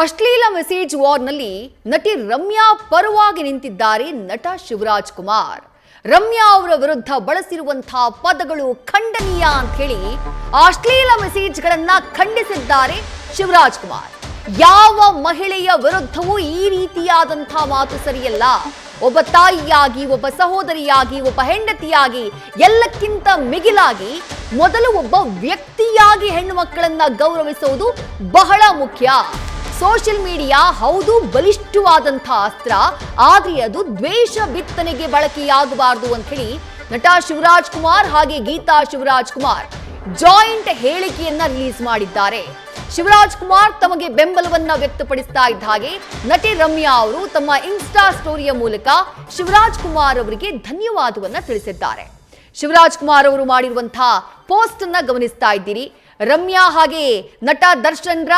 ಅಶ್ಲೀಲ ಮೆಸೇಜ್ ವಾರ್ನಲ್ಲಿ ನಟಿ ರಮ್ಯಾ ಪರವಾಗಿ ನಿಂತಿದ್ದಾರೆ ನಟ ಶಿವರಾಜ್ ಕುಮಾರ್. ರಮ್ಯಾ ಅವರ ವಿರುದ್ಧ ಬಳಸಿರುವಂತಹ ಪದಗಳು ಖಂಡನೀಯ ಅಂತ ಹೇಳಿ ಅಶ್ಲೀಲ ಮೆಸೇಜ್ಗಳನ್ನ ಖಂಡಿಸಿದ್ದಾರೆ ಶಿವರಾಜ್ ಕುಮಾರ್. ಯಾವ ಮಹಿಳೆಯ ವಿರುದ್ಧವೂ ಈ ರೀತಿಯಾದಂತಹ ಮಾತು ಸರಿಯಲ್ಲ. ಒಬ್ಬ ತಾಯಿಯಾಗಿ, ಒಬ್ಬ ಸಹೋದರಿಯಾಗಿ, ಒಬ್ಬ ಹೆಂಡತಿಯಾಗಿ, ಎಲ್ಲಕ್ಕಿಂತ ಮಿಗಿಲಾಗಿ ಮೊದಲು ಒಬ್ಬ ವ್ಯಕ್ತಿಯಾಗಿ ಹೆಣ್ಣು ಮಕ್ಕಳನ್ನ ಗೌರವಿಸುವುದು ಬಹಳ ಮುಖ್ಯ. ಸೋಷಿಯಲ್ ಮೀಡಿಯಾ ಹೌದು ಬಲಿಷ್ಠವಾದಂತಹ ಅಸ್ತ್ರ, ಆದ್ರೆ ಅದು ದ್ವೇಷ ಬಿತ್ತನೆಗೆ ಬಳಕೆಯಾಗಬಾರದು ಅಂತ ಹೇಳಿ ನಟ ಶಿವರಾಜ್ ಕುಮಾರ್ ಹಾಗೆ ಗೀತಾ ಶಿವರಾಜ್ ಕುಮಾರ್ ಜಾಯಿಂಟ್ ಹೇಳಿಕೆಯನ್ನ ರಿಲೀಸ್ ಮಾಡಿದ್ದಾರೆ. ಶಿವರಾಜ್ ಕುಮಾರ್ ತಮಗೆ ಬೆಂಬಲವನ್ನ ವ್ಯಕ್ತಪಡಿಸ್ತಾ ಇದ್ದ ಹಾಗೆ ನಟಿ ರಮ್ಯಾ ಅವರು ತಮ್ಮ ಇನ್ಸ್ಟಾ ಸ್ಟೋರಿಯ ಮೂಲಕ ಶಿವರಾಜ್ ಕುಮಾರ್ ಅವರಿಗೆ ಧನ್ಯವಾದವನ್ನ ತಿಳಿಸಿದ್ದಾರೆ. ಶಿವರಾಜ್ ಕುಮಾರ್ ಅವರು ಮಾಡಿರುವಂತಹ ಪೋಸ್ಟ್ ಅನ್ನ ಗಮನಿಸ್ತಾ ಇದ್ದೀರಿ. ರಮ್ಯಾ ಹಾಗೆ ನಟ ದರ್ಶನ್ರ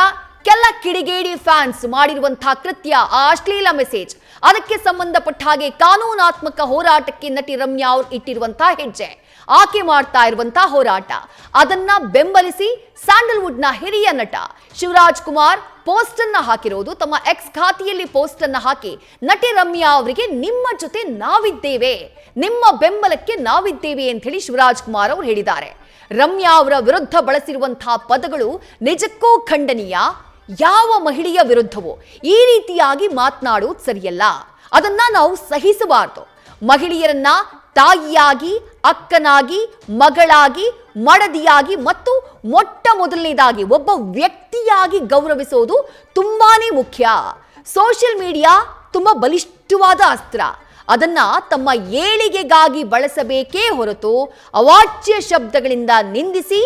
ಕೆಲ ಕಿಡಿಗೇಡಿ ಫ್ಯಾನ್ಸ್ ಮಾಡಿರುವಂತಹ ಕೃತ್ಯ, ಆ ಅಶ್ಲೀಲ ಮೆಸೇಜ್, ಅದಕ್ಕೆ ಸಂಬಂಧಪಟ್ಟ ಹಾಗೆ ಕಾನೂನಾತ್ಮಕ ಹೋರಾಟಕ್ಕೆ ನಟಿ ರಮ್ಯಾ ಅವರು ಇಟ್ಟಿರುವಂತಹ ಹೆಜ್ಜೆ, ಆಕೆ ಮಾಡ್ತಾ ಇರುವಂತಹ ಹೋರಾಟ, ಅದನ್ನ ಬೆಂಬಲಿಸಿ ಸ್ಯಾಂಡಲ್ವುಡ್ ನ ಹಿರಿಯ ನಟ ಶಿವರಾಜ್ ಕುಮಾರ್ ಪೋಸ್ಟ್ ಅನ್ನ ಹಾಕಿರೋದು, ತಮ್ಮ ಎಕ್ಸ್ ಖಾತೆಯಲ್ಲಿ ಪೋಸ್ಟ್ ಅನ್ನ ಹಾಕಿ ನಟಿ ರಮ್ಯಾ ಅವರಿಗೆ ನಿಮ್ಮ ಜೊತೆ ನಾವಿದ್ದೇವೆ, ನಿಮ್ಮ ಬೆಂಬಲಕ್ಕೆ ನಾವಿದ್ದೇವೆ ಅಂತ ಹೇಳಿ ಶಿವರಾಜ್ ಕುಮಾರ್ ಅವರು ಹೇಳಿದ್ದಾರೆ. ರಮ್ಯಾ ಅವರ ವಿರುದ್ಧ ಬಳಸಿರುವಂತಹ ಪದಗಳು ನಿಜಕ್ಕೂ ಖಂಡನೀಯ. ಯಾವ ಮಹಿಳೆಯ ವಿರುದ್ಧವೋ ಈ ರೀತಿಯಾಗಿ ಮಾತನಾಡುವುದು ಸರಿಯಲ್ಲ, ಅದನ್ನ ನಾವು ಸಹಿಸಬಾರದು. ಮಹಿಳೆಯರನ್ನ ತಾಯಿಯಾಗಿ, ಅಕ್ಕನಾಗಿ, ಮಗಳಾಗಿ, ಮಡದಿಯಾಗಿ ಮತ್ತು ಮೊಟ್ಟ ಮೊದಲನೇದಾಗಿ ಒಬ್ಬ ವ್ಯಕ್ತಿಯಾಗಿ ಗೌರವಿಸೋದು ತುಂಬಾನೇ ಮುಖ್ಯ. ಸೋಷಿಯಲ್ ಮೀಡಿಯಾ ತುಂಬಾ ಬಲಿಷ್ಠವಾದ ಅಸ್ತ್ರ, ಅದನ್ನ ತಮ್ಮ ಏಳಿಗೆಗಾಗಿ ಬಳಸಬೇಕೇ ಹೊರತು ಅವಾಚ್ಯ ಶಬ್ದಗಳಿಂದ ನಿಂದಿಸಿ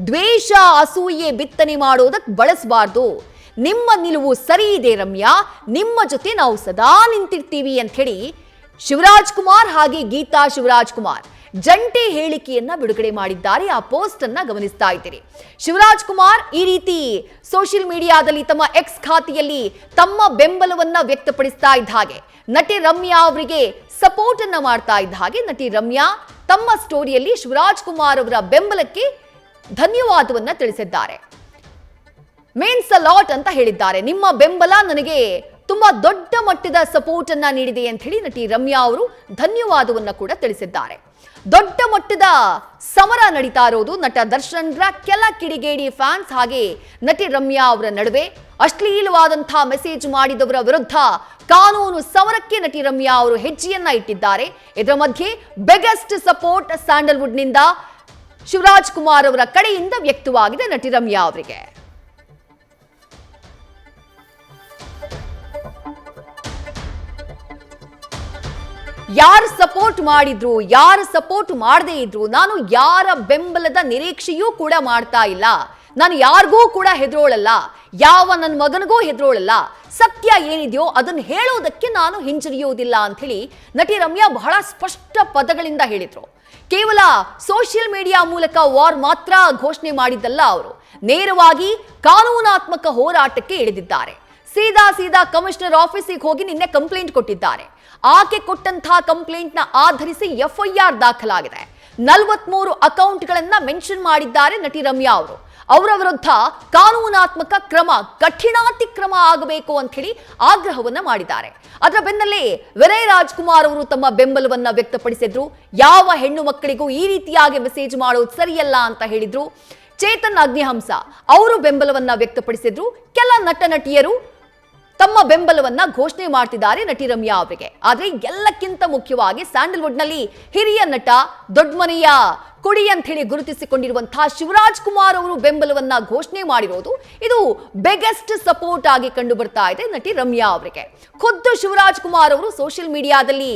ದ್ವೇಷ, ಅಸೂಯೆ ಬಿತ್ತನೆ ಮಾಡೋದಕ್ಕೆ ಬಳಸಬಾರ್ದು. ನಿಮ್ಮ ನಿಲುವು ಸರಿ ಇದೆ ರಮ್ಯಾ, ನಿಮ್ಮ ಜೊತೆ ನಾವು ಸದಾ ನಿಂತಿರ್ತೀವಿ ಅಂತ ಹೇಳಿ ಶಿವರಾಜ್ ಕುಮಾರ್ ಹಾಗೆ ಗೀತಾ ಶಿವರಾಜ್ ಕುಮಾರ್ ಜಂಟಿ ಹೇಳಿಕೆಯನ್ನ ಬಿಡುಗಡೆ ಮಾಡಿದ್ದಾರೆ. ಆ ಪೋಸ್ಟ್ ಅನ್ನ ಗಮನಿಸ್ತಾ ಇದ್ದೀರಿ. ಶಿವರಾಜ್ ಕುಮಾರ್ ಈ ರೀತಿ ಸೋಷಿಯಲ್ ಮೀಡಿಯಾದಲ್ಲಿ ತಮ್ಮ ಎಕ್ಸ್ ಖಾತೆಯಲ್ಲಿ ತಮ್ಮ ಬೆಂಬಲವನ್ನ ವ್ಯಕ್ತಪಡಿಸ್ತಾ ಇದ್ದ ಹಾಗೆ ನಟಿ ರಮ್ಯಾ ಅವರಿಗೆ ಸಪೋರ್ಟ್ ಅನ್ನ ಮಾಡ್ತಾ ಇದ್ದ ಹಾಗೆ ನಟಿ ರಮ್ಯಾ ತಮ್ಮ ಸ್ಟೋರಿಯಲ್ಲಿ ಶಿವರಾಜ್ ಕುಮಾರ್ ಅವರ ಬೆಂಬಲಕ್ಕೆ ಧನ್ಯವಾದವನ್ನ ತಿಳಿಸಿದ್ದಾರೆ. ಮೀನ್ಸ್ ಅ ಲಾಟ್ ಅಂತ ಹೇಳಿದ್ದಾರೆ. ನಿಮ್ಮ ಬೆಂಬಲ ನನಗೆ ತುಂಬಾ ದೊಡ್ಡ ಮಟ್ಟದ ಸಪೋರ್ಟ್ ಅನ್ನ ನೀಡಿದೆ ಅಂತ ಹೇಳಿ ನಟಿ ರಮ್ಯಾ ಅವರು ಧನ್ಯವಾದವನ್ನ ಕೂಡ ತಿಳಿಸಿದ್ದಾರೆ. ದೊಡ್ಡ ಮಟ್ಟದ ಸಮರ ನಡೀತಾ ಇರೋದು ನಟ ದರ್ಶನ್ರ ಕೆಲ ಕಿಡಿಗೇಡಿ ಫ್ಯಾನ್ಸ್ ಹಾಗೆ ನಟಿ ರಮ್ಯಾ ಅವರ ನಡುವೆ. ಅಶ್ಲೀಲವಾದಂತಹ ಮೆಸೇಜ್ ಮಾಡಿದವರ ವಿರುದ್ಧ ಕಾನೂನು ಸಮರಕ್ಕೆ ನಟಿ ರಮ್ಯಾ ಅವರು ಹೆಜ್ಜೆಯನ್ನ ಇಟ್ಟಿದ್ದಾರೆ. ಇದರ ಮಧ್ಯೆ ಬಿಗ್ಗೆಸ್ಟ್ ಸಪೋರ್ಟ್ ಸ್ಯಾಂಡಲ್ವುಡ್ ನಿಂದ ಶಿವರಾಜ್ ಕುಮಾರ್ ಅವರ ಕಡೆಯಿಂದ ವ್ಯಕ್ತವಾಗಿದೆ ನಟಿ ರಮ್ಯಾ ಅವರಿಗೆ. ಯಾರು ಸಪೋರ್ಟ್ ಮಾಡಿದ್ರು, ಯಾರು ಸಪೋರ್ಟ್ ಮಾಡದೇ ಇದ್ರು, ನಾನು ಯಾರ ಬೆಂಬಲದ ನಿರೀಕ್ಷೆಯೂ ಕೂಡ ಮಾಡ್ತಾ ಇಲ್ಲ. ನಾನು ಯಾರಿಗೂ ಕೂಡ ಹೆದರೋಳಲ್ಲ, ಯಾವ ನನ್ನ ಮಗನಿಗೂ ಹೆದರೋಳಲ್ಲ. ಸತ್ಯ ಏನಿದೆಯೋ ಅದನ್ನು ಹೇಳೋದಕ್ಕೆ ನಾನು ಹಿಂಜರಿಯೋದಿಲ್ಲ ಅಂತ ಹೇಳಿ ನಟಿ ರಮ್ಯಾ ಬಹಳ ಸ್ಪಷ್ಟ ಪದಗಳಿಂದ ಹೇಳಿದ್ರು. ಕೇವಲ ಸೋಷಿಯಲ್ ಮೀಡಿಯಾ ಮೂಲಕ ವಾರ್ ಮಾತ್ರ ಘೋಷಣೆ ಮಾಡಿದ್ದಲ್ಲ, ಅವರು ನೇರವಾಗಿ ಕಾನೂನಾತ್ಮಕ ಹೋರಾಟಕ್ಕೆ ಇಳಿದಿದ್ದಾರೆ. ಸೀದಾ ಕಮಿಷನರ್ ಆಫೀಸಿಗೆ ಹೋಗಿ ನಿನ್ನೆ ಕಂಪ್ಲೇಂಟ್ ಕೊಟ್ಟಿದ್ದಾರೆ. ಆಕೆ ಕೊಟ್ಟಂತಹ ಕಂಪ್ಲೇಂಟ್ ನ ಆಧರಿಸಿ ಎಫ್ಐಆರ್ ದಾಖಲಾಗಿದೆ. 43 ಅಕೌಂಟ್ಗಳನ್ನ ಮೆನ್ಷನ್ ಮಾಡಿದ್ದಾರೆ ನಟಿ ರಮ್ಯಾ ಅವರು. ಅವರ ವಿರುದ್ಧ ಕಾನೂನಾತ್ಮಕ ಕ್ರಮ, ಕಠಿಣಾತಿಕ್ರಮ ಆಗಬೇಕು ಅಂತ ಹೇಳಿ ಆಗ್ರಹವನ್ನ ಮಾಡಿದ್ದಾರೆ. ಅದರ ಬೆನ್ನಲ್ಲೇ ವಿನಯ್ ರಾಜ್ಕುಮಾರ್ ಅವರು ತಮ್ಮ ಬೆಂಬಲವನ್ನ ವ್ಯಕ್ತಪಡಿಸಿದ್ರು. ಯಾವ ಹೆಣ್ಣು ಮಕ್ಕಳಿಗೂ ಈ ರೀತಿಯಾಗಿ ಮೆಸೇಜ್ ಮಾಡೋದು ಸರಿಯಲ್ಲ ಅಂತ ಹೇಳಿದ್ರು. ಚೇತನ್ ಅಗ್ನಿಹಂಸ ಅವರು ಬೆಂಬಲವನ್ನ ವ್ಯಕ್ತಪಡಿಸಿದ್ರು. ಕೆಲ ನಟ ನಟಿಯರು ತಮ್ಮ ಬೆಂಬಲವನ್ನ ಘೋಷಣೆ ಮಾಡ್ತಿದ್ದಾರೆ ನಟಿ ರಮ್ಯಾ ಅವರಿಗೆ. ಆದ್ರೆ ಎಲ್ಲಕ್ಕಿಂತ ಮುಖ್ಯವಾಗಿ ಸ್ಯಾಂಡಲ್ವುಡ್ ನಲ್ಲಿ ಹಿರಿಯ ನಟ, ದೊಡ್ಡ ಮನೆಯ ಕುಡಿ ಅಂತ ಹೇಳಿ ಗುರುತಿಸಿಕೊಂಡಿರುವಂತಹ ಶಿವರಾಜ್ ಕುಮಾರ್ ಅವರು ಬೆಂಬಲವನ್ನ ಘೋಷಣೆ ಮಾಡಿರೋದು ಇದು ಬಿಗ್ಗೆಸ್ಟ್ ಸಪೋರ್ಟ್ ಆಗಿ ಕಂಡು ಬರ್ತಾ ಇದೆ ನಟಿ ರಮ್ಯಾ ಅವರಿಗೆ. ಖುದ್ದು ಶಿವರಾಜ್ ಕುಮಾರ್ ಅವರು ಸೋಷಿಯಲ್ ಮೀಡಿಯಾದಲ್ಲಿ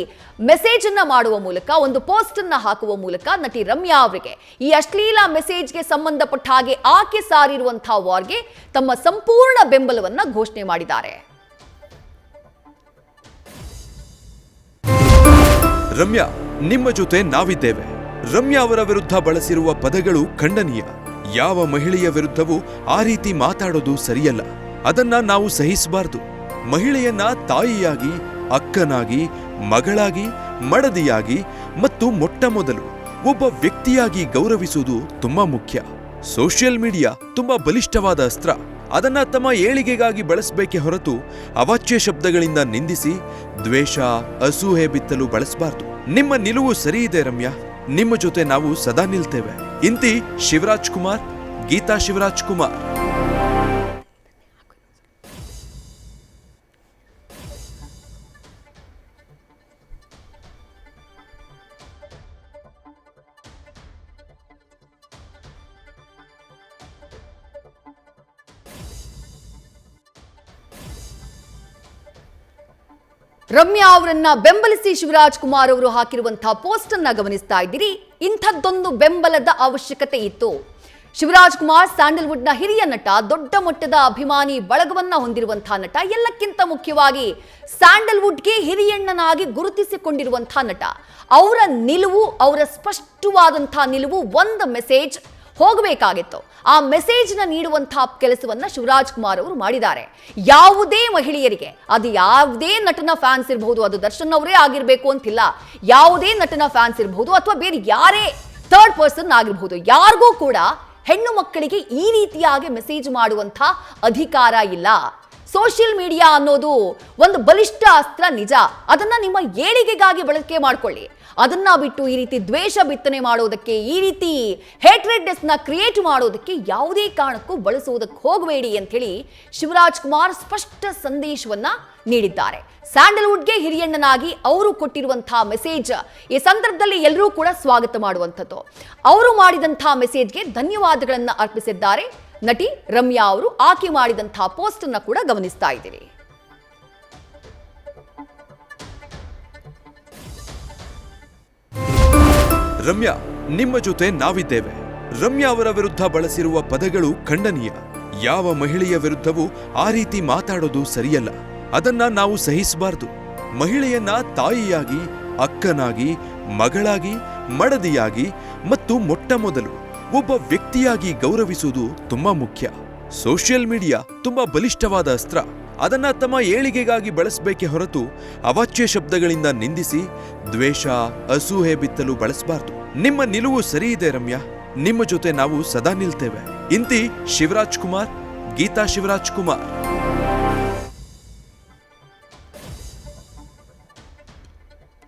ಮೆಸೇಜ್ ಅನ್ನ ಮಾಡುವ ಮೂಲಕ, ಒಂದು ಪೋಸ್ಟ್ ಅನ್ನ ಹಾಕುವ ಮೂಲಕ ನಟಿ ರಮ್ಯಾ ಅವರಿಗೆ ಈ ಅಶ್ಲೀಲ ಮೆಸೇಜ್ಗೆ ಸಂಬಂಧಪಟ್ಟ ಹಾಗೆ ಆಕೆ ಸಾರಿರುವಂತಹ ವಾರ್ಗೆ ತಮ್ಮ ಸಂಪೂರ್ಣ ಬೆಂಬಲವನ್ನ ಘೋಷಣೆ ಮಾಡಿದ್ದಾರೆ. ರಮ್ಯಾ, ನಿಮ್ಮ ಜೊತೆ ನಾವಿದ್ದೇವೆ. ರಮ್ಯಾ ಅವರ ವಿರುದ್ಧ ಬಳಸಿರುವ ಪದಗಳು ಖಂಡನೀಯ. ಯಾವ ಮಹಿಳೆಯ ವಿರುದ್ಧವೂ ಆ ರೀತಿ ಮಾತಾಡೋದು ಸರಿಯಲ್ಲ, ಅದನ್ನ ನಾವು ಸಹಿಸಬಾರದು. ಮಹಿಳೆಯನ್ನ ತಾಯಿಯಾಗಿ, ಅಕ್ಕನಾಗಿ, ಮಗಳಾಗಿ, ಮಡದಿಯಾಗಿ ಮತ್ತು ಮೊಟ್ಟ ಮೊದಲು ಒಬ್ಬ ವ್ಯಕ್ತಿಯಾಗಿ ಗೌರವಿಸುವುದು ತುಂಬಾ ಮುಖ್ಯ. ಸೋಷಿಯಲ್ ಮೀಡಿಯಾ ತುಂಬಾ ಬಲಿಷ್ಠವಾದ ಅಸ್ತ್ರ, ಅದನ್ನ ತಮ್ಮ ಏಳಿಗೆಗಾಗಿ ಬಳಸಬೇಕೇ ಹೊರತು ಅವಾಚ್ಯ ಶಬ್ದಗಳಿಂದ ನಿಂದಿಸಿ ದ್ವೇಷ ಅಸೂಹೆ ಬಿತ್ತಲು ಬಳಸಬಾರದು. ನಿಮ್ಮ ನಿಲುವು ಸರಿ ಇದೆ ರಮ್ಯಾ, ನಿಮ್ಮ ಜೊತೆ ನಾವು ಸದಾ ನಿಲ್ತೇವೆ. ಇಂತಿ ಶಿವರಾಜ್ ಕುಮಾರ್, ಗೀತಾ ಶಿವರಾಜ್ ಕುಮಾರ್. ರಮ್ಯಾ ಅವರನ್ನ ಬೆಂಬಲಿಸಿ ಶಿವರಾಜ್ ಕುಮಾರ್ ಅವರು ಹಾಕಿರುವಂತಹ ಪೋಸ್ಟ್ ಅನ್ನ ಗಮನಿಸ್ತಾ ಇದ್ದೀರಿ. ಇಂಥದ್ದೊಂದು ಬೆಂಬಲದ ಅವಶ್ಯಕತೆ ಇತ್ತು. ಶಿವರಾಜ್ ಕುಮಾರ್ ಸ್ಯಾಂಡಲ್ವುಡ್ನ ಹಿರಿಯ ನಟ, ದೊಡ್ಡ ಮಟ್ಟದ ಅಭಿಮಾನಿ ಬಳಗವನ್ನ ಹೊಂದಿರುವಂತಹ ನಟ, ಎಲ್ಲಕ್ಕಿಂತ ಮುಖ್ಯವಾಗಿ ಸ್ಯಾಂಡಲ್ವುಡ್ಗೆ ಹಿರಿಯಣ್ಣನಾಗಿ ಗುರುತಿಸಿಕೊಂಡಿರುವಂತಹ ನಟ. ಅವರ ನಿಲುವು, ಅವರ ಸ್ಪಷ್ಟವಾದಂತಹ ನಿಲುವು, ಒಂದು ಮೆಸೇಜ್ ಹೋಗಬೇಕಾಗಿತ್ತು. ಆ ಮೆಸೇಜ್ನ ನೀಡುವಂತಹ ಕೆಲಸವನ್ನ ಶಿವರಾಜ್ ಕುಮಾರ್ ಅವರು ಮಾಡಿದ್ದಾರೆ. ಯಾವುದೇ ಮಹಿಳೆಯರಿಗೆ, ಅದು ಯಾವುದೇ ನಟನ ಫ್ಯಾನ್ಸ್ ಇರಬಹುದು, ಅದು ದರ್ಶನ್ ಅವರೇ ಆಗಿರ್ಬೇಕು ಅಂತಿಲ್ಲ, ಯಾವುದೇ ನಟನ ಫ್ಯಾನ್ಸ್ ಇರಬಹುದು ಅಥವಾ ಬೇರೆ ಯಾರೇ ಥರ್ಡ್ ಪರ್ಸನ್ ಆಗಿರಬಹುದು, ಯಾರಿಗೂ ಕೂಡ ಹೆಣ್ಣು ಮಕ್ಕಳಿಗೆ ಈ ರೀತಿಯಾಗಿ ಮೆಸೇಜ್ ಮಾಡುವಂಥ ಅಧಿಕಾರ ಇಲ್ಲ. ಸೋಷಿಯಲ್ ಮೀಡಿಯಾ ಅನ್ನೋದು ಒಂದು ಬಲಿಷ್ಠ ಅಸ್ತ್ರ, ನಿಜ. ಅದನ್ನ ನಿಮ್ಮ ಏಳಿಗೆಗಾಗಿ ಬಳಕೆ ಮಾಡ್ಕೊಳ್ಳಿ. ಅದನ್ನ ಬಿಟ್ಟು ಈ ರೀತಿ ದ್ವೇಷ ಬಿತ್ತನೆ ಮಾಡೋದಕ್ಕೆ, ಈ ರೀತಿ ಹೇಟ್ರೆಡ್ನೆಸ್ ನ ಕ್ರಿಯೇಟ್ ಮಾಡೋದಕ್ಕೆ ಯಾವುದೇ ಕಾರಣಕ್ಕೂ ಬಳಸುವುದಕ್ಕೆ ಹೋಗಬೇಡಿ ಅಂತ ಹೇಳಿ ಶಿವರಾಜ್ ಕುಮಾರ್ ಸ್ಪಷ್ಟ ಸಂದೇಶವನ್ನ ನೀಡಿದ್ದಾರೆ. ಸ್ಯಾಂಡಲ್ವುಡ್ಗೆ ಹಿರಿಯಣ್ಣನಾಗಿ ಅವರು ಕೊಟ್ಟಿರುವಂತಹ ಮೆಸೇಜ್ ಈ ಸಂದರ್ಭದಲ್ಲಿ ಎಲ್ಲರೂ ಕೂಡ ಸ್ವಾಗತ ಮಾಡುವಂಥದ್ದು. ಅವರು ಮಾಡಿದಂತಹ ಮೆಸೇಜ್ಗೆ ಧನ್ಯವಾದಗಳನ್ನು ಅರ್ಪಿಸಿದ್ದಾರೆ ನಟಿ ರಮ್ಯಾ ಅವರು. ಆಕೆ ಮಾಡಿದಂತಹ ಪೋಸ್ಟ್ ಅನ್ನ ಕೂಡ ಗಮನಿಸ್ತಾ ಇದ್ದೀರಿ. ರಮ್ಯಾ, ನಿಮ್ಮ ಜೊತೆ ನಾವಿದ್ದೇವೆ. ರಮ್ಯಾ ಅವರ ವಿರುದ್ಧ ಬಳಸಿರುವ ಪದಗಳು ಖಂಡನೀಯ. ಯಾವ ಮಹಿಳೆಯ ವಿರುದ್ಧವೂ ಆ ರೀತಿ ಮಾತಾಡೋದು ಸರಿಯಲ್ಲ. ಅದನ್ನ ನಾವು ಸಹಿಸಬಾರದು. ಮಹಿಳೆಯನ್ನ ತಾಯಿಯಾಗಿ, ಅಕ್ಕನಾಗಿ, ಮಗಳಾಗಿ, ಮಡದಿಯಾಗಿ ಮತ್ತು ಮೊಟ್ಟ ಮೊದಲು ಒಬ್ಬ ವ್ಯಕ್ತಿಯಾಗಿ ಗೌರವಿಸುವುದು ತುಂಬಾ ಮುಖ್ಯ. ಸೋಷಿಯಲ್ ಮೀಡಿಯಾ ತುಂಬಾ ಬಲಿಷ್ಠವಾದ ಅಸ್ತ್ರ. ಅದನ್ನ ತಮ್ಮ ಏಳಿಗೆಗಾಗಿ ಬಳಸಬೇಕೇ ಹೊರತು ಅವಾಚ್ಯ ಶಬ್ದಗಳಿಂದ ನಿಂದಿಸಿ ದ್ವೇಷ ಅಸೂಹೆ ಬಿತ್ತಲು ಬಳಸಬಾರದು. ನಿಮ್ಮ ನಿಲುವು ಸರಿ ಇದೆ ರಮ್ಯಾ, ನಿಮ್ಮ ಜೊತೆ ನಾವು ಸದಾ ನಿಲ್ತೇವೆ. ಇಂತಿ ಶಿವರಾಜ್ ಕುಮಾರ್, ಗೀತಾ ಶಿವರಾಜ್ ಕುಮಾರ್.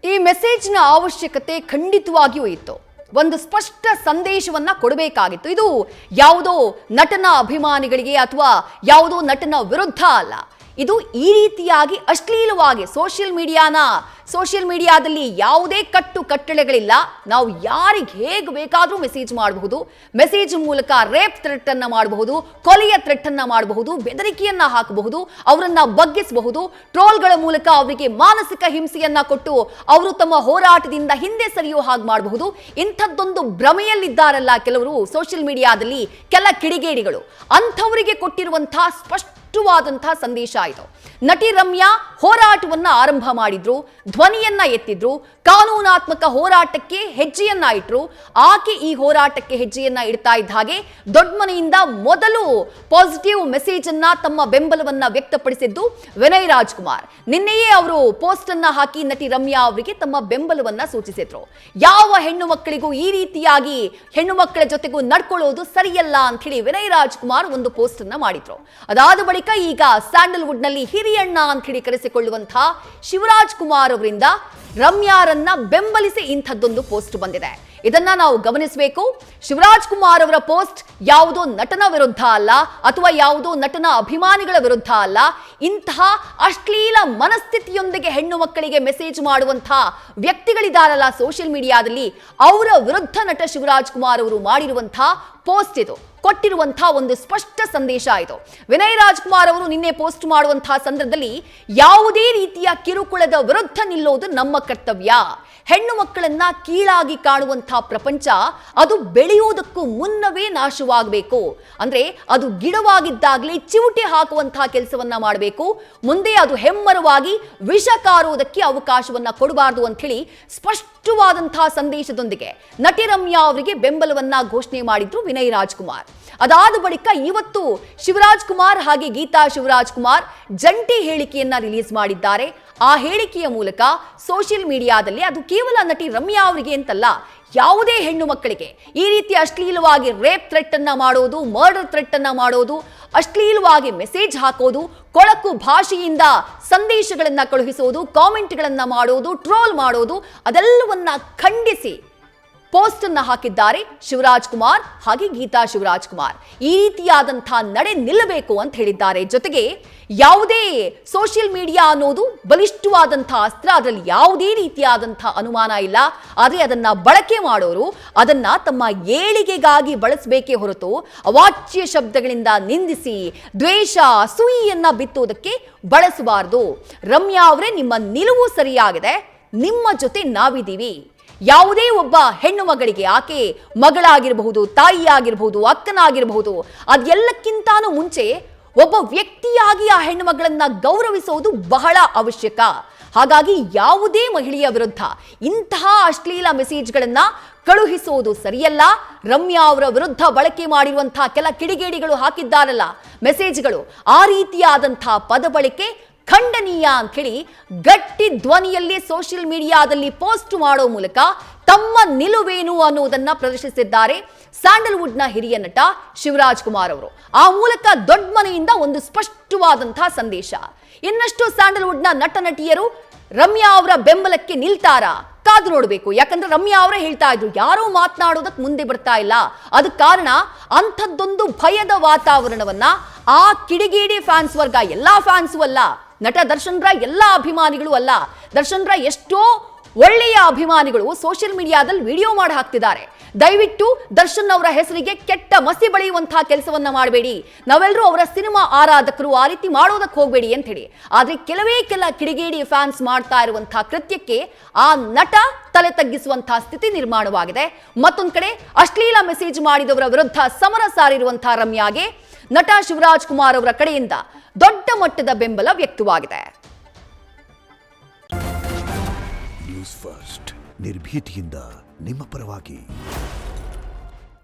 ಈ ಮೆಸೇಜ್ನ ಅವಶ್ಯಕತೆ ಖಂಡಿತವಾಗಿಯೂ ಇತ್ತು. ಒಂದು ಸ್ಪಷ್ಟ ಸಂದೇಶವನ್ನ ಕೊಡಬೇಕಾಗಿತ್ತು. ಇದು ಯಾವುದೋ ನಟನ ಅಭಿಮಾನಿಗಳಿಗೆ ಅಥವಾ ಯಾವುದೋ ನಟನ ವಿರುದ್ಧ ಅಲ್ಲ. ಇದು ಈ ರೀತಿಯಾಗಿ ಅಶ್ಲೀಲವಾಗಿ ಸೋಷಿಯಲ್ ಮೀಡಿಯಾದಲ್ಲಿ ಯಾವುದೇ ಕಟ್ಟಳೆಗಳಿಲ್ಲ. ನಾವು ಯಾರಿಗೆ ಹೇಗೆ ಬೇಕಾದರೂ ಮೆಸೇಜ್ ಮಾಡಬಹುದು. ಮೆಸೇಜ್ ಮೂಲಕ ರೇಪ್ ಥ್ರೆಟ್ ಅನ್ನ ಮಾಡಬಹುದು, ಕೊಲೆಯ ಥ್ರೆಟ್ ಅನ್ನ ಮಾಡಬಹುದು, ಬೆದರಿಕೆಯನ್ನ ಹಾಕಬಹುದು, ಅವರನ್ನ ಬಗ್ಗಿಸಬಹುದು, ಟ್ರೋಲ್ಗಳ ಮೂಲಕ ಅವರಿಗೆ ಮಾನಸಿಕ ಹಿಂಸೆಯನ್ನ ಕೊಟ್ಟು ಅವರು ತಮ್ಮ ಹೋರಾಟದಿಂದ ಹಿಂದೆ ಸರಿಯೋ ಹಾಗೆ ಮಾಡಬಹುದು. ಇಂಥದ್ದೊಂದು ಭ್ರಮೆಯಲ್ಲಿದ್ದಾರಲ್ಲ ಕೆಲವರು ಸೋಷಿಯಲ್ ಮೀಡಿಯಾದಲ್ಲಿ, ಕೆಲ ಕಿಡಿಗೇಡಿಗಳು. ಅಂಥವರಿಗೆ ಕೊಟ್ಟಿರುವಂತಹ ಸ್ಪಷ್ಟವಾದಂತಹ ಸಂದೇಶ ಇದು. ನಟಿ ರಮ್ಯಾ ಹೋರಾಟವನ್ನ ಆರಂಭ ಮಾಡಿದ್ರು, ಧ್ವನಿಯನ್ನ ಎತ್ತಿದ್ರು, ಕಾನೂನಾತ್ಮಕ ಹೋರಾಟಕ್ಕೆ ಹೆಜ್ಜೆಯನ್ನ ಇಟ್ರು. ಆಕೆ ಈ ಹೋರಾಟಕ್ಕೆ ಹೆಜ್ಜೆಯನ್ನ ಇಡ್ತಾ ಇದ್ದ ಹಾಗೆ ದೊಡ್ಡ ಮನೆಯಿಂದ ಮೊದಲು ಪಾಸಿಟಿವ್ ಮೆಸೇಜ್ ಅನ್ನ, ತಮ್ಮ ಬೆಂಬಲವನ್ನ ವ್ಯಕ್ತಪಡಿಸಿದ್ದು ವಿನಯ್ ರಾಜ್ಕುಮಾರ್. ನಿನ್ನೆಯೇ ಅವರು ಪೋಸ್ಟ್ ಅನ್ನ ಹಾಕಿ ನಟಿ ರಮ್ಯಾ ಅವರಿಗೆ ತಮ್ಮ ಬೆಂಬಲವನ್ನ ಸೂಚಿಸಿದ್ರು. ಯಾವ ಹೆಣ್ಣು ಮಕ್ಕಳಿಗೂ ಈ ರೀತಿಯಾಗಿ ಹೆಣ್ಣು ಮಕ್ಕಳ ಜೊತೆಗೂ ನಡ್ಕೊಳ್ಳೋದು ಸರಿಯಲ್ಲ ಅಂತ ಹೇಳಿ ವಿನಯ್ ರಾಜ್ಕುಮಾರ್ ಒಂದು ಪೋಸ್ಟ್ ಅನ್ನ ಮಾಡಿದ್ರು. ಅದಾದ ಬಳಿಕ ಈಗ ಸ್ಯಾಂಡಲ್ವುಡ್ ನಲ್ಲಿ ಹಿರಿಯಣ್ಣ ಅಂತ ಹೇಳಿ ಕರೆಸಿಕೊಳ್ಳುವಂತಹ ಶಿವರಾಜ್ ಕುಮಾರ್ ಅವರಿಂದ ರಮ್ಯಾರನ್ನ ಬೆಂಬಲಿಸಿ ಇಂಥದ್ದೊಂದು ಪೋಸ್ಟ್ ಬಂದಿದೆ. ಇದನ್ನ ನಾವು ಗಮನಿಸಬೇಕು. ಶಿವರಾಜ್ ಕುಮಾರ್ ಅವರ ಪೋಸ್ಟ್ ಯಾವುದೋ ನಟನ ವಿರುದ್ಧ ಅಲ್ಲ ಅಥವಾ ಯಾವುದೋ ನಟನ ಅಭಿಮಾನಿಗಳ ವಿರುದ್ಧ ಅಲ್ಲ. ಇಂತಹ ಅಶ್ಲೀಲ ಮನಸ್ಥಿತಿಯೊಂದಿಗೆ ಹೆಣ್ಣು ಮಕ್ಕಳಿಗೆ ಮೆಸೇಜ್ ಮಾಡುವಂತಹ ವ್ಯಕ್ತಿಗಳಿದಾರಲ್ಲ ಸೋಷಿಯಲ್ ಮೀಡಿಯಾದಲ್ಲಿ, ಅವರ ವಿರುದ್ಧ ನಟ ಶಿವರಾಜ್ ಕುಮಾರ್ ಅವರು ಮಾಡಿರುವಂತಹ ಪೋಸ್ಟ್ ಇದು, ಕೊಟ್ಟಿರುವಂತಹ ಒಂದು ಸ್ಪಷ್ಟ ಸಂದೇಶ ಇದು. ವಿನಯ್ ರಾಜ್ಕುಮಾರ್ ಅವರು ನಿನ್ನೆ ಪೋಸ್ಟ್ ಮಾಡುವಂತಹ ಸಂದರ್ಭದಲ್ಲಿ ಯಾವುದೇ ರೀತಿಯ ಕಿರುಕುಳದ ವಿರುದ್ಧ ನಿಲ್ಲೋದು ನಮ್ಮ ಕರ್ತವ್ಯ. ಹೆಣ್ಣು ಮಕ್ಕಳನ್ನ ಕೀಳಾಗಿ ಕಾಣುವಂತಹ ಪ್ರಪಂಚ ಅದು ಬೆಳೆಯುವುದಕ್ಕೂ ಮುನ್ನವೇ ನಾಶವಾಗಬೇಕು. ಅಂದ್ರೆ ಅದು ಗಿಡವಾಗಿದ್ದಾಗಲೇ ಚಿವುಟಿ ಹಾಕುವಂತಹ ಕೆಲಸವನ್ನ ಮಾಡಬೇಕು. ಮುಂದೆ ಅದು ಹೆಮ್ಮರವಾಗಿ ವಿಷ ಕಾರುವುದಕ್ಕೆ ಅವಕಾಶವನ್ನ ಕೊಡಬಾರದು ಅಂತ ಹೇಳಿ ಸ್ಪಷ್ಟವಾದಂತಹ ಸಂದೇಶದೊಂದಿಗೆ ನಟಿ ರಮ್ಯಾ ಅವರಿಗೆ ಬೆಂಬಲವನ್ನ ಘೋಷಣೆ ಮಾಡಿದ್ರು ವಿನಯ್ ರಾಜ್ಕುಮಾರ್. ಅದಾದ ಬಳಿಕ ಇವತ್ತು ಶಿವರಾಜ್ ಕುಮಾರ್ ಹಾಗೆ ಗೀತಾ ಶಿವರಾಜ್ ಕುಮಾರ್ ಜಂಟಿ ಹೇಳಿಕೆಯನ್ನ ರಿಲೀಸ್ ಮಾಡಿದ್ದಾರೆ. ಆ ಹೇಳಿಕೆಯ ಮೂಲಕ ಸೋಷಿಯಲ್ ಮೀಡಿಯಾದಲ್ಲಿ, ಅದು ಕೇವಲ ನಟಿ ರಮ್ಯಾ ಅವರಿಗೆ ಅಂತಲ್ಲ, ಯಾವುದೇ ಹೆಣ್ಣು ಮಕ್ಕಳಿಗೆ ಈ ರೀತಿ ಅಶ್ಲೀಲವಾಗಿ ರೇಪ್ ಥ್ರೆಟ್ ಅನ್ನ ಮಾಡೋದು, ಮರ್ಡರ್ ಥ್ರೆಟ್ ಅನ್ನ ಮಾಡೋದು, ಅಶ್ಲೀಲವಾಗಿ ಮೆಸೇಜ್ ಹಾಕೋದು, ಕೊಳಕು ಭಾಷೆಯಿಂದ ಸಂದೇಶಗಳನ್ನ ಕಳುಹಿಸೋದು, ಕಾಮೆಂಟ್ಗಳನ್ನ ಮಾಡೋದು, ಟ್ರೋಲ್ ಮಾಡೋದು, ಅದೆಲ್ಲವನ್ನ ಖಂಡಿಸಿ ಪೋಸ್ಟ್ ಅನ್ನ ಹಾಕಿದ್ದಾರೆ ಶಿವರಾಜ್ ಕುಮಾರ್ ಹಾಗೆ ಗೀತಾ ಶಿವರಾಜ್ ಕುಮಾರ್. ಈ ರೀತಿಯಾದಂತಹ ನಡೆ ನಿಲ್ಲಬೇಕು ಅಂತ ಹೇಳಿದ್ದಾರೆ. ಜೊತೆಗೆ ಯಾವುದೇ ಸೋಷಿಯಲ್ ಮೀಡಿಯಾ ಅನ್ನೋದು ಬಲಿಷ್ಠವಾದಂತಹ ಅಸ್ತ್ರ, ಅದರಲ್ಲಿ ಯಾವುದೇ ರೀತಿಯಾದಂತಹ ಅನುಮಾನ ಇಲ್ಲ. ಆದರೆ ಅದನ್ನ ಬಳಕೆ ಮಾಡೋರು ಅದನ್ನ ತಮ್ಮ ಏಳಿಗೆಗಾಗಿ ಬಳಸಬೇಕೇ ಹೊರತು ಅವಾಚ್ಯ ಶಬ್ದಗಳಿಂದ ನಿಂದಿಸಿ ದ್ವೇಷ ಅಸೂಯೆಯನ್ನ ಬಿತ್ತೋದಕ್ಕೆ ಬಳಸಬಾರದು. ರಮ್ಯಾ ಅವರೇ, ನಿಮ್ಮ ನಿಲುವು ಸರಿಯಾಗಿದೆ, ನಿಮ್ಮ ಜೊತೆ ನಾವಿದ್ದೀವಿ. ಯಾವುದೇ ಒಬ್ಬ ಹೆಣ್ಣು ಮಗಳಿಗೆ, ಆಕೆ ಮಗಳಾಗಿರಬಹುದು, ತಾಯಿಯಾಗಿರಬಹುದು, ಅಕ್ಕನಾಗಿರಬಹುದು, ಅದೆಲ್ಲಕ್ಕಿಂತಾನು ಮುಂಚೆ ಒಬ್ಬ ವ್ಯಕ್ತಿಯಾಗಿ ಆ ಹೆಣ್ಣು ಮಗಳನ್ನ ಗೌರವಿಸುವುದು ಬಹಳ ಅವಶ್ಯಕ. ಹಾಗಾಗಿ ಯಾವುದೇ ಮಹಿಳೆಯ ವಿರುದ್ಧ ಇಂತಹ ಅಶ್ಲೀಲ ಮೆಸೇಜ್ಗಳನ್ನ ಕಳುಹಿಸುವುದು ಸರಿಯಲ್ಲ. ರಮ್ಯಾ ಅವರ ವಿರುದ್ಧ ಬಳಕೆ ಮಾಡಿರುವಂತಹ ಕೆಲ ಕಿಡಿಗೇಡಿಗಳು ಹಾಕಿದ್ದಾರಲ್ಲ ಮೆಸೇಜ್ಗಳು, ಆ ರೀತಿಯಾದಂತಹ ಪದ ಬಳಕೆ ಖಂಡನೀಯ ಅಂತ ಹೇಳಿ ಗಟ್ಟಿ ಧ್ವನಿಯಲ್ಲಿ ಸೋಷಿಯಲ್ ಮೀಡಿಯಾದಲ್ಲಿ ಪೋಸ್ಟ್ ಮಾಡೋ ಮೂಲಕ ತಮ್ಮ ನಿಲುವೇನು ಅನ್ನೋದನ್ನ ಪ್ರದರ್ಶಿಸಿದ್ದಾರೆ ಸ್ಯಾಂಡಲ್ವುಡ್ನ ಹಿರಿಯ ನಟ ಶಿವರಾಜ್ ಕುಮಾರ್ ಅವರು. ಆ ಮೂಲಕ ದೊಡ್ಡ ಮನೆಯಿಂದ ಒಂದು ಸ್ಪಷ್ಟವಾದಂತಹ ಸಂದೇಶ. ಇನ್ನಷ್ಟು ಸ್ಯಾಂಡಲ್ವುಡ್ನ ನಟ ನಟಿಯರು ರಮ್ಯಾ ಅವರ ಬೆಂಬಲಕ್ಕೆ ನಿಲ್ತಾರಾ? ಕಾದು ನೋಡಬೇಕು. ಯಾಕಂದ್ರೆ ರಮ್ಯಾ ಅವರೇ ಹೇಳ್ತಾ ಇದ್ರು, ಯಾರೂ ಮಾತನಾಡೋದಕ್ಕೆ ಮುಂದೆ ಬರ್ತಾ ಇಲ್ಲ. ಅದಕ್ಕೆ ಕಾರಣ ಅಂಥದ್ದೊಂದು ಭಯದ ವಾತಾವರಣವನ್ನ ಆ ಕಿಡಿಗೇಡಿ ಫ್ಯಾನ್ಸ್ ವರ್ಗ, ಎಲ್ಲಾ ಫ್ಯಾನ್ಸು ಅಲ್ಲ, ನಟ ದರ್ಶನ್ರ ಎಲ್ಲ ಅಭಿಮಾನಿಗಳು ಅಲ್ಲ, ದರ್ಶನ್ರ ಎಷ್ಟೋ ಒಳ್ಳೆಯ ಅಭಿಮಾನಿಗಳು ಸೋಷಿಯಲ್ ಮೀಡಿಯಾದಲ್ಲಿ ವಿಡಿಯೋ ಮಾಡಿ ಹಾಕ್ತಿದ್ದಾರೆ. ದಯವಿಟ್ಟು ದರ್ಶನ್ ಅವರ ಹೆಸರಿಗೆ ಕೆಟ್ಟ ಮಸಿ ಬಳಿಯುವಂತಹ ಕೆಲಸವನ್ನ ಮಾಡಬೇಡಿ, ನಾವೆಲ್ಲರೂ ಅವರ ಸಿನಿಮಾ ಆರಾಧಕರು, ಆ ರೀತಿ ಮಾಡೋದಕ್ಕೆ ಹೋಗಬೇಡಿ ಅಂತ ಹೇಳಿ. ಆದ್ರೆ ಕೆಲ ಕಿಡಿಗೇಡಿ ಫ್ಯಾನ್ಸ್ ಮಾಡ್ತಾ ಇರುವಂತಹ ಕೃತ್ಯಕ್ಕೆ ಆ ನಟ ತಲೆ ತಗ್ಗಿಸುವಂತಹ ಸ್ಥಿತಿ ನಿರ್ಮಾಣವಾಗಿದೆ. ಮತ್ತೊಂದು ಕಡೆ ಅಶ್ಲೀಲ ಮೆಸೇಜ್ ಮಾಡಿದವರ ವಿರುದ್ಧ ಸಮರ ಸಾರಿರುವಂತಹ ರಮ್ಯಾಗೆ ನಟ ಶಿವರಾಜ್ ಕುಮಾರ್ ಅವರ ಕಡೆಯಿಂದ ದೊಡ್ಡ ಮಟ್ಟದ ಬೆಂಬಲ ವ್ಯಕ್ತವಾಗಿದೆ. ನ್ಯೂಸ್ ಫಸ್ಟ್, ನಿರ್ಭೀತಿಯಿಂದ ನಿಮ್ಮ ಪರವಾಗಿ.